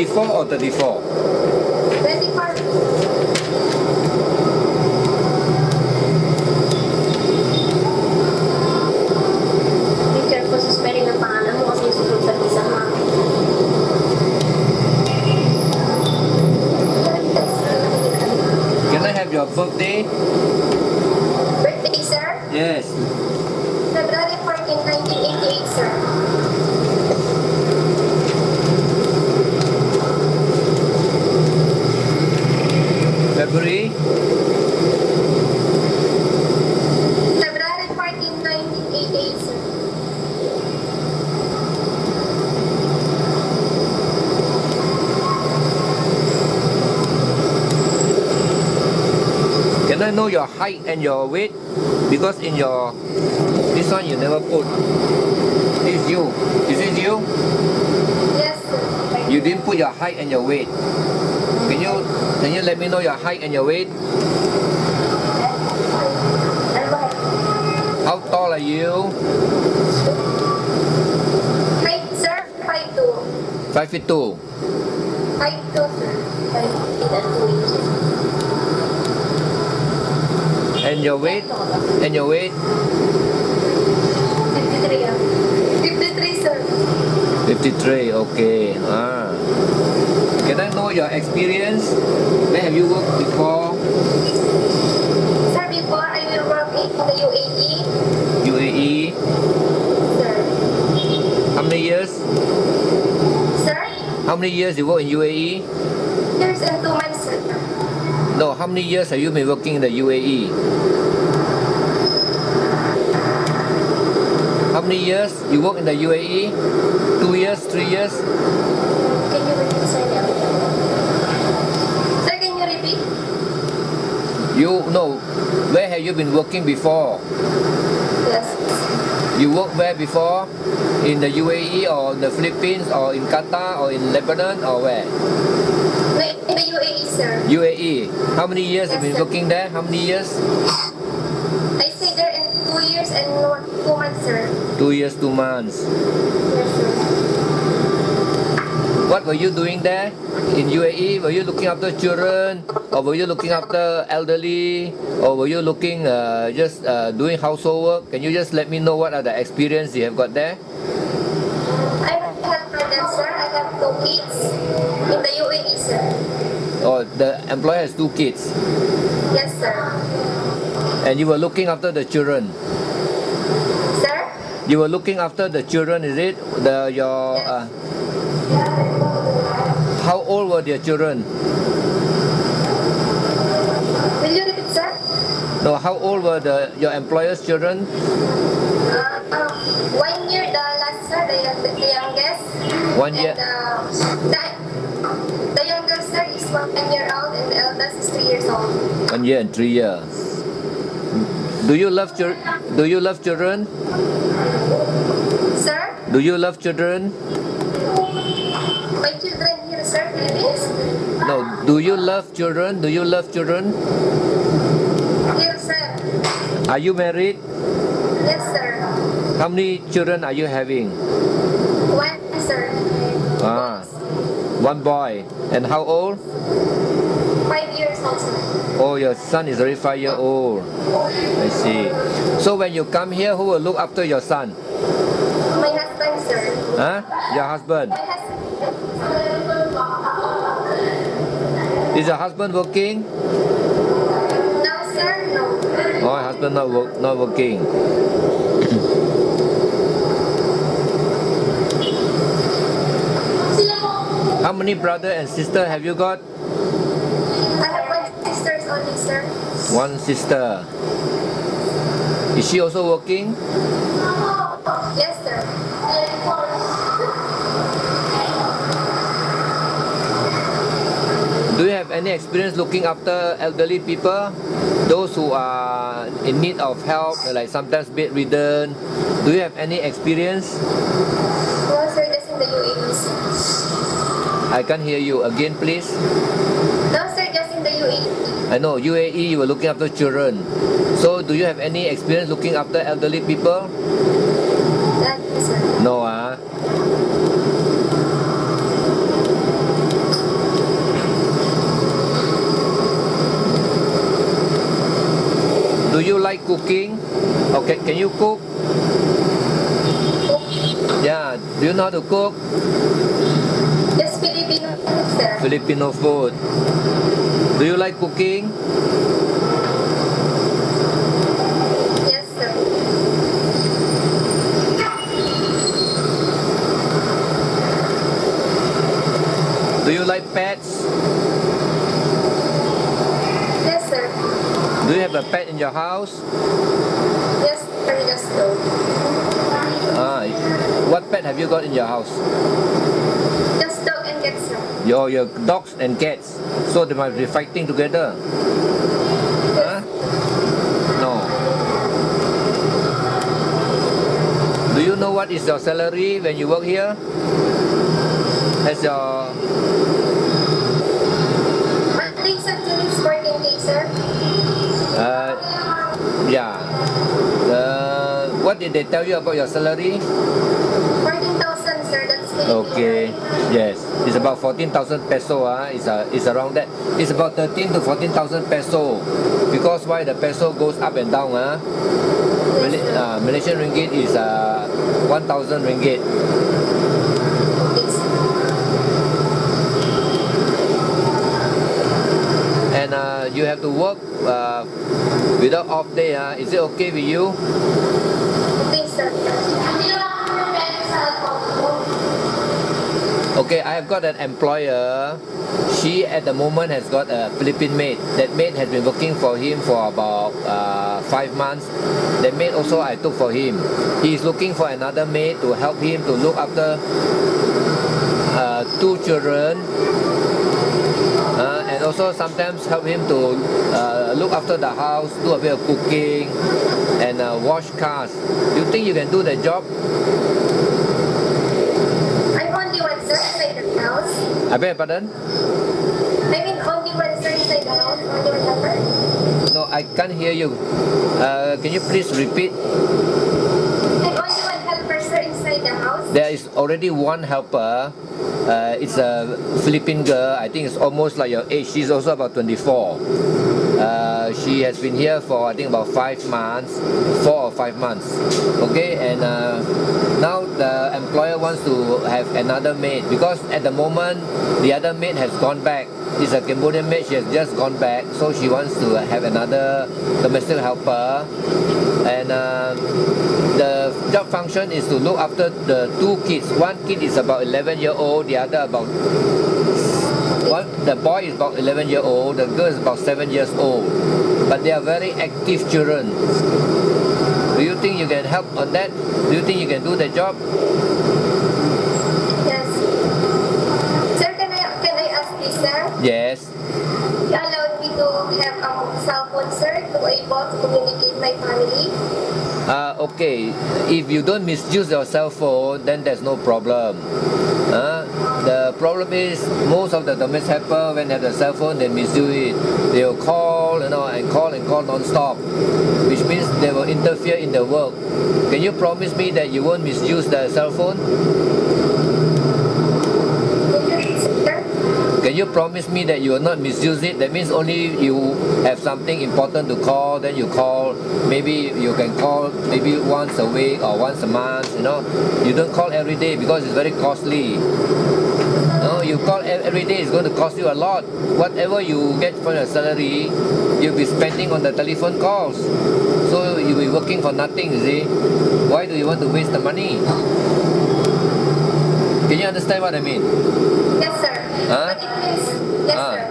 24 or 34? 24. Be careful sa spelling ng pangalan mo kasi susunod sa visa mo. Can I have your birthday? Birthday, sir? Yes. February 14, 1988, sir. February? February 14, 1988, sir. Can I know your height and your weight? Because in your this one you never put. This is you. Is it you? Yes, sir. You didn't put your height and your weight. Can you let me know your height and your weight? How tall are you? Height, sir? 5'2". 5 feet 2. 5'2", sir. 5'8" and 2 inches. And your weight? And your weight? 53, 53, sir. 53, okay. Can I know your experience? Where have you worked before? Sir, before I will work in the UAE. UAE? Sir. How many years? Sir? How many years you work in UAE? Years and 2 months, sir. No, how many years have you been working in the UAE? How many years you work in the UAE? 2 years, 3 years? Can you repeat, sir? Sir, can you repeat? Where have you been working before? Yes. You worked where before? In the UAE or the Philippines or in Qatar or in Lebanon or where? In the UAE, sir. UAE. How many years have you been Yes, sir. working there? How many years? I stayed there in 2 years and 2 months, sir. 2 years, 2 months. Yes, sir. What were you doing there in UAE? Were you looking after children, or were you looking after elderly, or were you looking just doing household work? Can you just let me know what are the experience you have got there? I have them, sir. I have 2 kids in the UAE, sir. Oh, the employer has 2 kids, Yes, sir. and you were looking after the children. Sir? You were looking after the children, is it? How old were their children? Will you repeat, sir? No, how old were your employer's children? 1 year, the last, sir, the youngest. 1 year. And the youngest, sir, is 1 year old, and the eldest is 3 years old. 1 year and 3 years. Do you love children? Sir? Do you love children? My children here, sir, Philippines? No. Do you love children? Do you love children? Here, sir. Are you married? Yes, sir. How many children are you having? 1, sir. 1 boy. And how old? 5 years old, sir. Oh, your son is already 5 years old. I see. So when you come here, who will look after your son? My husband, sir. Huh? Your husband. My husband. Is your husband working? No, sir, no. Oh, your husband not working. How many brother and sister have you got? I have 1 sister only, sir. 1 sister. Is she also working? Yes, sir. Do you have any experience looking after elderly people? Those who are in need of help, like sometimes bedridden. Do you have any experience? No, sir, just in the UAE, sir. I can't hear you. Again, please. No, sir, just in the UAE. I know, UAE, you were looking after children. So, do you have any experience looking after elderly people? That, sir. No, Can you cook? Cook. Yeah. Do you know how to cook? Just Filipino food, sir. Filipino food. Do you like cooking? Yes, sir. Do you like pets? Yes, sir. Do you have a pet in your house? Yes, sir. Just dog. What pet have you got in your house? Just dog and cat, sir. Your dogs and cats. So they might be fighting together. Huh? No. Do you know what is your salary when you work here? Has your Monthly salary is 14K, sir. yeah. What did they tell you about your salary? 14,000, sir. That's Filipino. Okay. Yes. It's about 14,000 peso. It's around that. It's about 13 to 14,000 peso. Because why the peso goes up and down? Malaysian ringgit is 1,000 ringgit. Okay, sir. And you have to work without off day. Is it okay with you? Okay, sir. Okay, I have got an employer. She at the moment has got a Philippine maid. That maid has been working for him for about 5 months. That maid also I took for him. He is looking for another maid to help him to look after 2 children. And also sometimes help him to look after the house, do a bit of cooking, and wash cars. You think you can do the job? I'm only one, sir, inside the house. I beg your pardon? I mean, only one, sir, inside the house. Only one helper. No, I can't hear you. Can you please repeat? I'm only one helper, sir, inside the house. There is already one helper. It's a Philippine girl. I think it's almost like your age. She's also about 24. She has been here for I think about 5 months, 4 or 5 months. Okay, and now the employer wants to have another maid because at the moment the other maid has gone back. It's a Cambodian maid. She has just gone back, so she wants to have another domestic helper. And the job function is to look after the 2 kids. One kid is about 11-year-old, the other about the boy is about 11-year-old, the girl is about 7 years old. But they are very active children. Do you think you can help on that? Do you think you can do the job? Yes. Sir, can I ask this, sir? Yes. You allowed me to have a cell phone, sir, to be able to communicate with my family? Okay, if you don't misuse your cell phone, then there's no problem. The problem is most of the domestic helper, when they have the cell phone, they misuse it. They'll call, and call non-stop, which means they will interfere in the work. Can you promise me that you won't misuse the cell phone? Can you promise me that you will not misuse it? That means only you have something important to call, then you call. Maybe you can call maybe once a week or once a month. You don't call every day because it's very costly. No, you call every day, it's going to cost you a lot. Whatever you get for your salary, you'll be spending on the telephone calls. So you'll be working for nothing, you see. Why do you want to waste the money? Can you understand what I mean? Yes, sir. Huh? But it means, yes, sir.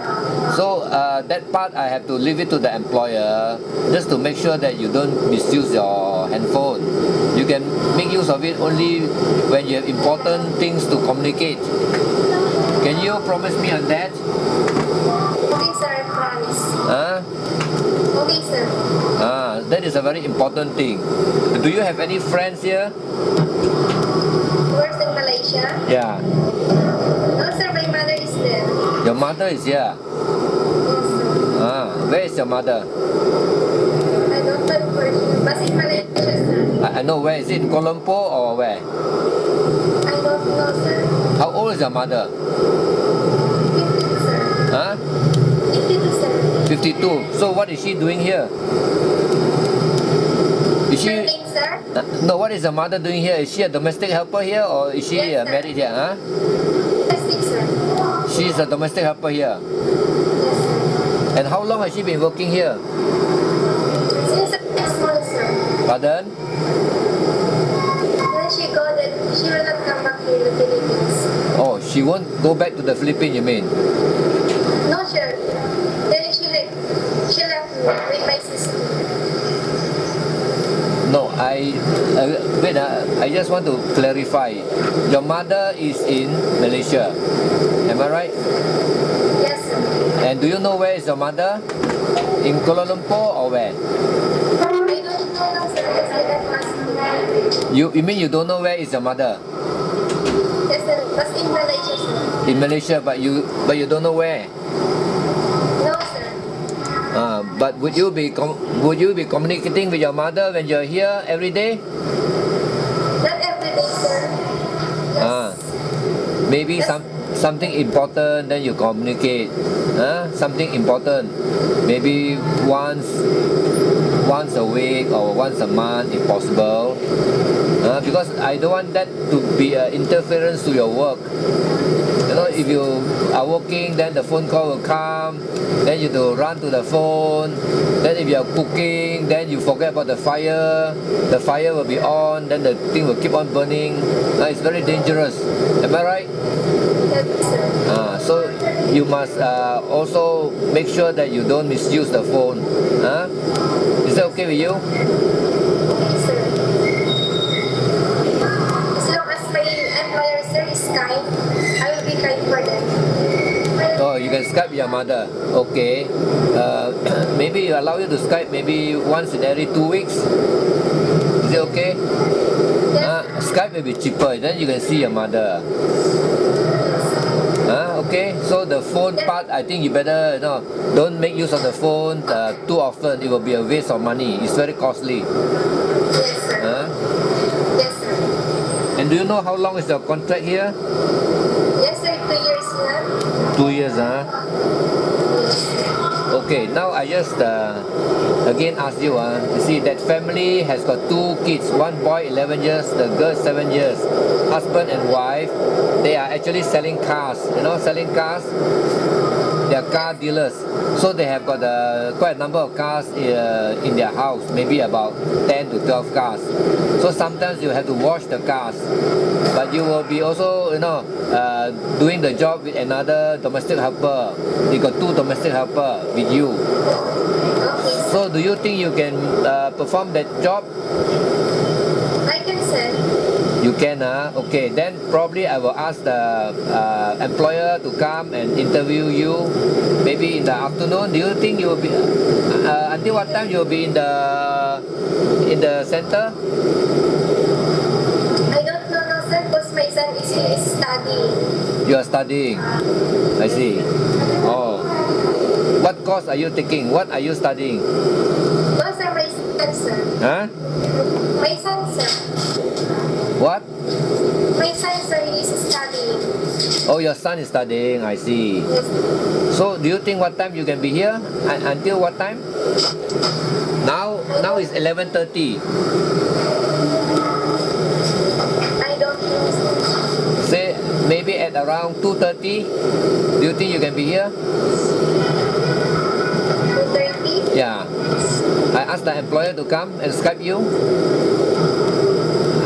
So that part I have to leave it to the employer just to make sure that you don't misuse your handphone. You can make use of it only when you have important things to communicate. Can you promise me on that? Okay, sir, I promise. Okay, sir. That is a very important thing. Do you have any friends here? Works in Malaysia? Yeah. No, sir, my mother is there. Your mother is here. Yes, sir. Where is your mother? I don't know where she is, but in Malaysia, sir. I know. Where is it? In Kuala Lumpur or where? I don't know, sir. How old is your mother? 52, sir. 52, sir. 52. So what is she doing here? Is she No, what is the mother doing here? Is she a domestic helper here or is she Yes, sir. married here? Huh? Domestic, sir. She's a domestic helper here. Yes, sir. And how long has she been working here? Since 6 months, sir. Pardon? Then she go that she will not come back here to the Philippines. Oh, she won't go back to the Philippines, you mean? No, sir. Then she left me with my sister. No, wait. I just want to clarify. Your mother is in Malaysia. Am I right? Yes, sir. And do you know where is your mother? In Kuala Lumpur or where? I don't know now, sir, because I left last week. You mean you don't know where is your mother? Yes, sir. Was in Malaysia, sir. In Malaysia, but you don't know where. No, sir. But would you be communicating with your mother when you're here every day? Not every day, sir. Yes. Maybe something important, then you communicate. Something important, maybe once a week or once a month if possible. Because I don't want that to be an interference to your work. You know, if you are working, then the phone call will come, then you have to run to the phone. Then if you are cooking, then you forget about the fire will be on, then the thing will keep on burning. It's very dangerous. Am I right? Yes, sir. So you must also make sure that you don't misuse the phone. Is that okay with you? Okay, sir. As long as my employer, sir, is kind, I will be kind for them. Oh, you can Skype your mother. Okay. Maybe allow you to Skype maybe once in every 2 weeks. Is it okay? Yes. Skype will be cheaper. Then you can see your mother. Okay. So the phone part, I think you better don't make use of the phone too often. It will be a waste of money. It's very costly. Yes, sir. Yes, sir. And do you know how long is your contract here? Yes, sir. 2 years now. 2 years, Okay, now I just again ask you, you see that family has got 2 kids, one boy 11 years, the girl 7 years. Husband and wife, they are actually selling cars, selling cars. They are car dealers. So they have got quite a number of cars in their house, maybe about 10 to 12 cars. So sometimes you have to wash the cars. But you will be also, doing the job with another domestic helper. You got 2 domestic helper with you. Okay. So do you think you can perform that job? I can send. You can, okay. Then probably I will ask the employer to come and interview you maybe in the afternoon. Do you think you will be until what time you will be in the center? I don't know now, sir, because my son is studying. You are studying. I see. Oh. What course are you taking? What are you studying? No, sir, my son, sir. My son, sir. What? My son, sir, he is studying. Oh, your son is studying. I see. Yes. So do you think what time you can be here? Until what time? Now it's 11:30. I don't know, sir. Say maybe at around 2:30. Do you think you can be here? 2:30? Yeah. I asked the employer to come and Skype you.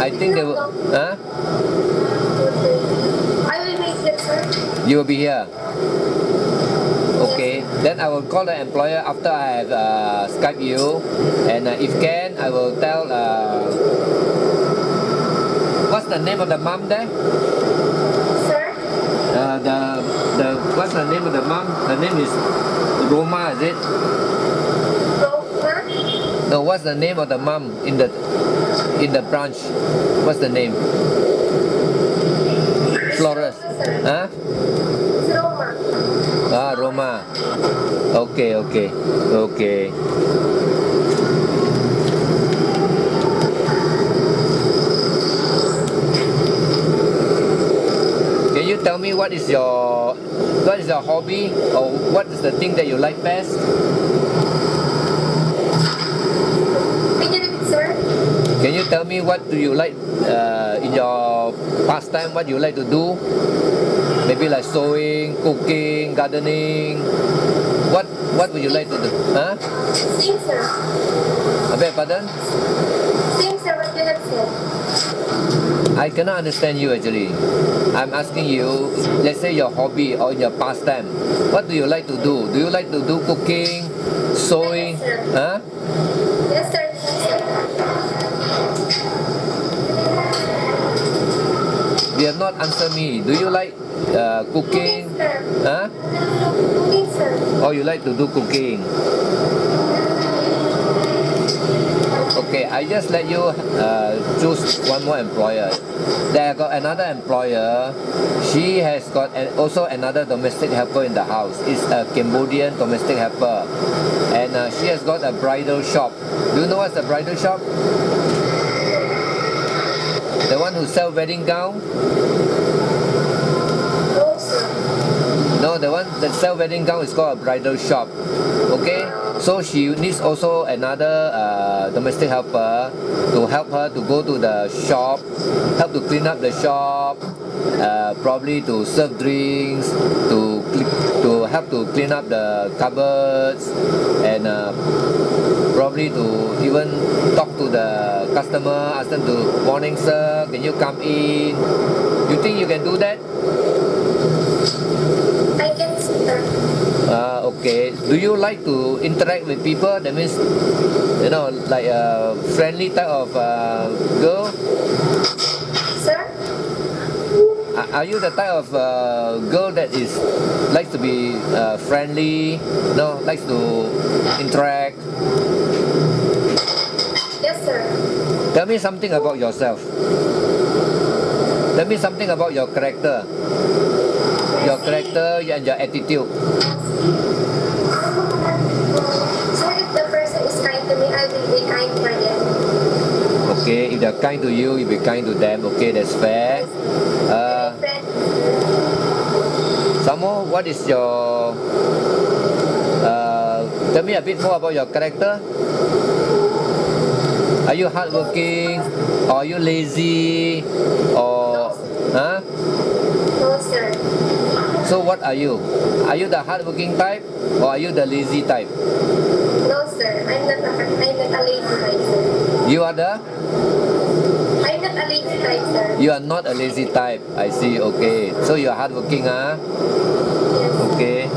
I think they will. 2:30. I will make it, sir. You will be here. Okay. Then I will call the employer after I have Skype you, and if can, I will tell. What's the name of the mom there? Sir? What's the name of the mom? Her name is Roma, is it? Roma? No, what's the name of the mom in the branch? What's the name? Flores. Huh? It's Roma. Roma. Okay. Can you tell me what is your hobby or what is the thing that you like best? Can you repeat, sir? Can you tell me what do you like in your pastime, what you like to do? Maybe like sewing, cooking, gardening. What would you like to do? Huh? Same, sir. I beg your pardon? Same, sir, what you have said. I cannot understand you actually. I'm asking you, let's say your hobby or your pastime. What do you like to do? Do you like to do cooking, sewing? Yes, sir. Huh? Yes, sir. Yes, sir. You have not answered me. Do you like cooking? Cooking, sir. Huh? Cooking, sir. Or you like to do cooking? Okay, I just let you choose one more employer. There I got another employer. She has got also another domestic helper in the house. It's a Cambodian domestic helper. And she has got a bridal shop. Do you know what's a bridal shop? The one who sell wedding gown? No, sir. No, the one that sell wedding gown is called a bridal shop. Okay? So she needs also another domestic helper to help her to go to the shop, help to clean up the shop, probably to serve drinks, to help to clean up the cupboards, and probably to even talk to the customer, ask them to, morning sir, can you come in? You think you can do that? I can, sir. Okay. Do you like to interact with people? That means, you know, like a friendly type of girl? Sir? Are you the type of girl that is likes to be friendly? No, likes to interact. Yes, sir. Tell me something about yourself. Tell me something about your character. Your character and your attitude. Sir, if the person is kind to me, I will be kind for them. Okay, if they're kind to you, you be kind to them. Okay, that's fair. Friend, Some more, what is your... tell me a bit more about your character. Are you hardworking? Or are you lazy? Or... Huh? no, sir. So what are you? Are you the hardworking type? Or are you the lazy type? No, sir. I'm not a lazy type, sir. You are the... I'm not a lazy type, sir. You are not a lazy type. I see, okay. So you are hardworking, huh? Yes. Okay.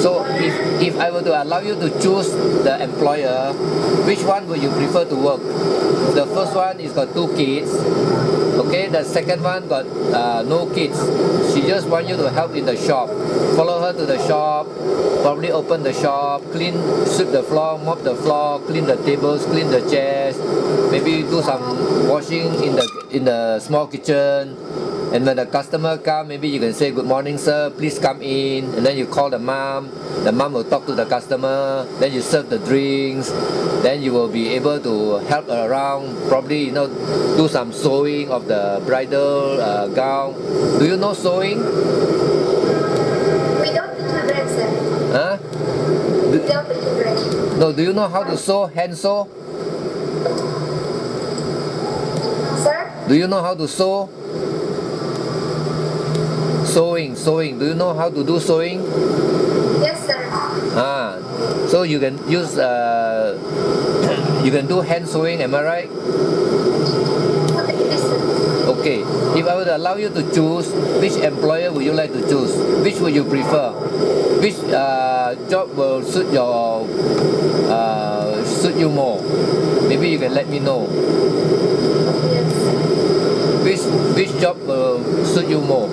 So if I were to allow you to choose the employer, which one would you prefer to work? The first one is got 2 kids. Okay, the second one got no kids. She just want you to help in the shop. Follow her to the shop, probably open the shop, sweep the floor, mop the floor, clean the tables, clean the chairs, maybe do some washing in the small kitchen. And when the customer come, maybe you can say, good morning sir, please come in. And then you call the mom will talk to the customer, then you serve the drinks, then you will be able to help around, probably, you know, do some sewing of the bridal gown. Do you know sewing? Without the children, sir. Huh? Without the children. No, do you know how to sew, hand sew? Sir? Do you know how to sew? Sewing. Do you know how to do sewing? Yes, sir. So you can use you can do hand sewing, am I right? Yes, sir. Okay. If I would allow you to choose, which employer would you like to choose? Which would you prefer? Which job will suit you more? Maybe you can let me know. Yes. Which job will suit you more?